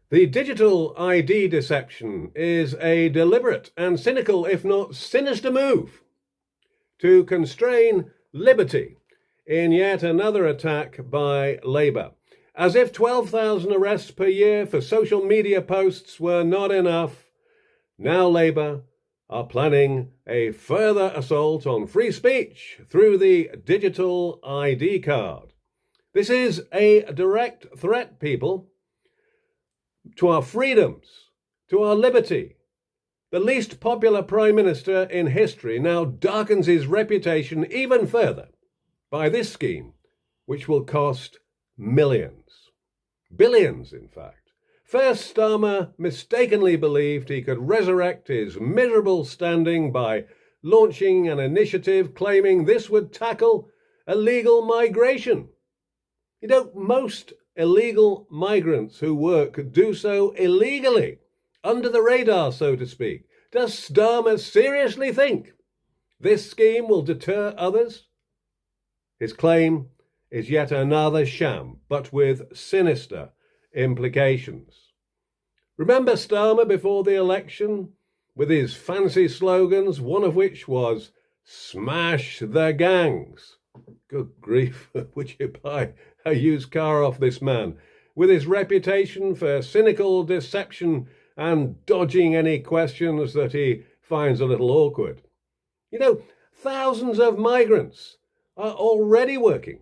The digital ID deception is a deliberate and cynical, if not sinister move to constrain liberty in yet another attack by Labour. As if 12,000 arrests per year for social media posts were not enough, now Labour are planning a further assault on free speech through the digital ID card. This is a direct threat, people, to our freedoms, to our liberty. The least popular Prime Minister in history now darkens his reputation even further by this scheme, which will cost millions. Billions, in fact. First, Starmer mistakenly believed he could resurrect his miserable standing by launching an initiative claiming this would tackle illegal migration. You know, most illegal migrants who work do so illegally, under the radar, so to speak. Does Starmer seriously think this scheme will deter others? His claim is yet another sham, but with sinister implications. Remember Starmer before the election, with his fancy slogans, one of which was, "Smash the gangs." Good grief, would you buy a used car off this man? With his reputation for cynical deception and dodging any questions that he finds a little awkward. You know, thousands of migrants are already working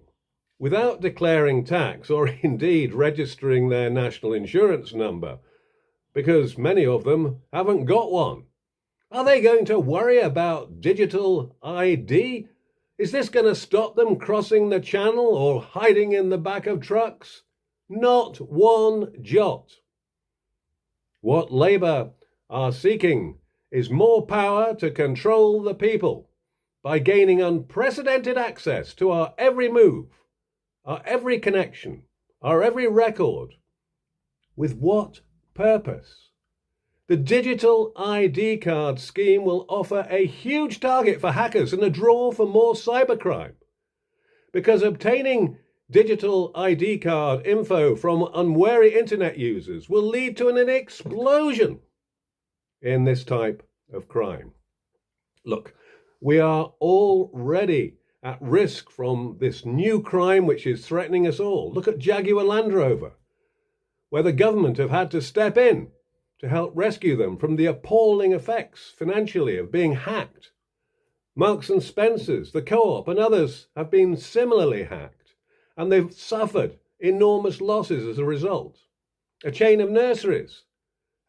without declaring tax or indeed registering their national insurance number, because many of them haven't got one. Are they going to worry about digital ID? Is this going to stop them crossing the channel or hiding in the back of trucks? Not one jot. What Labour are seeking is more power to control the people by gaining unprecedented access to our every move, our every connection, our every record. With what purpose? The digital ID card scheme will offer a huge target for hackers and a draw for more cybercrime, because obtaining digital ID card info from unwary internet users will lead to an explosion in this type of crime. Look, we are already at risk from this new crime which is threatening us all. Look at Jaguar Land Rover, where the government have had to step in to help rescue them from the appalling effects financially of being hacked. Marks and Spencer's, the Co-op and others have been similarly hacked, and they've suffered enormous losses as a result. A chain of nurseries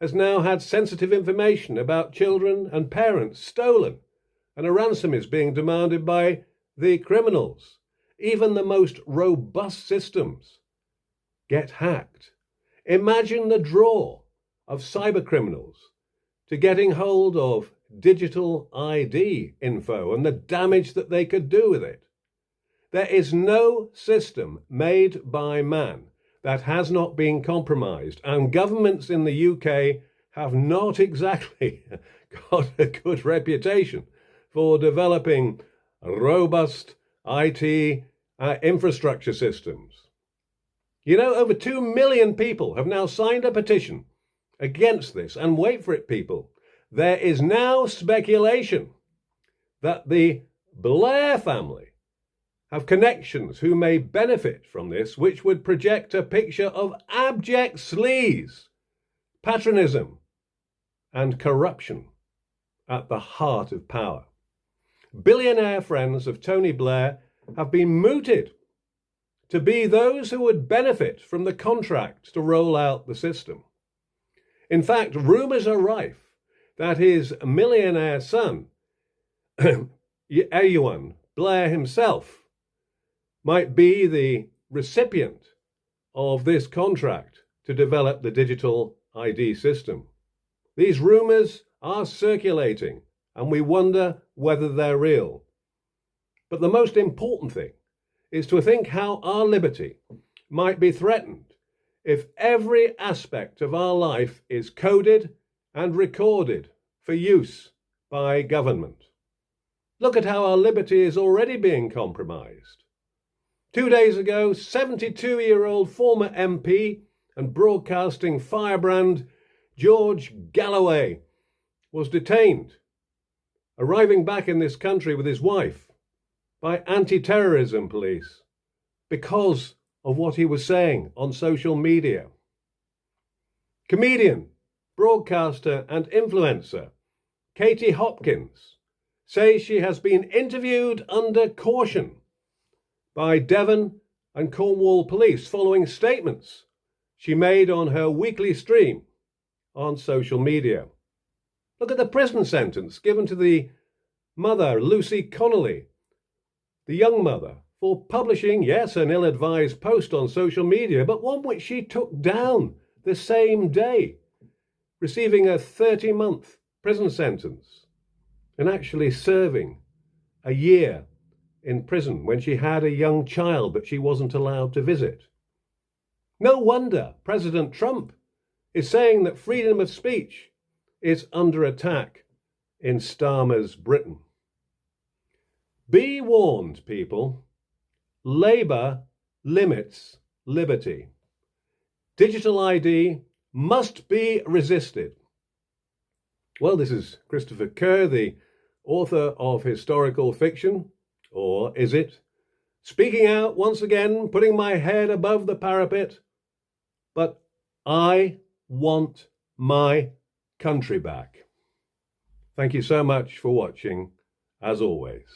has now had sensitive information about children and parents stolen, and a ransom is being demanded by the criminals. Even the most robust systems get hacked. Imagine the draw of cybercriminals to getting hold of digital ID info and the damage that they could do with it. There is no system made by man that has not been compromised, and governments in the UK have not exactly got a good reputation for developing robust IT infrastructure systems. You know, over 2 million people have now signed a petition against this, and wait for it, people, there is now speculation that the Blair family have connections who may benefit from this, which would project a picture of abject sleaze, patronism, and corruption at the heart of power. Billionaire friends of Tony Blair have been mooted to be those who would benefit from the contract to roll out the system. In fact, rumours are rife that his millionaire son, Ewan Blair himself, might be the recipient of this contract to develop the digital ID system. These rumours are circulating, and we wonder whether they're real. But the most important thing is to think how our liberty might be threatened if every aspect of our life is coded and recorded for use by government. Look at how our liberty is already being compromised. 2 days ago, 72-year-old former MP and broadcasting firebrand George Galloway was detained, arriving back in this country with his wife by anti-terrorism police because of what he was saying on social media. Comedian, broadcaster and influencer Katie Hopkins says she has been interviewed under caution by Devon and Cornwall police following statements she made on her weekly stream on social media. Look at the prison sentence given to the mother, Lucy Connolly, the young mother, for publishing, yes, an ill-advised post on social media, but one which she took down the same day, receiving a 30-month prison sentence and actually serving a year in prison when she had a young child that she wasn't allowed to visit. No wonder President Trump is saying that freedom of speech is under attack in Starmer's Britain. Be warned, people. Labour limits liberty. Digital ID must be resisted. Well, this is Christopher Kerr, the author of historical fiction, or is it? Speaking out once again, putting my head above the parapet. But I want my country back. Thank you so much for watching, as always.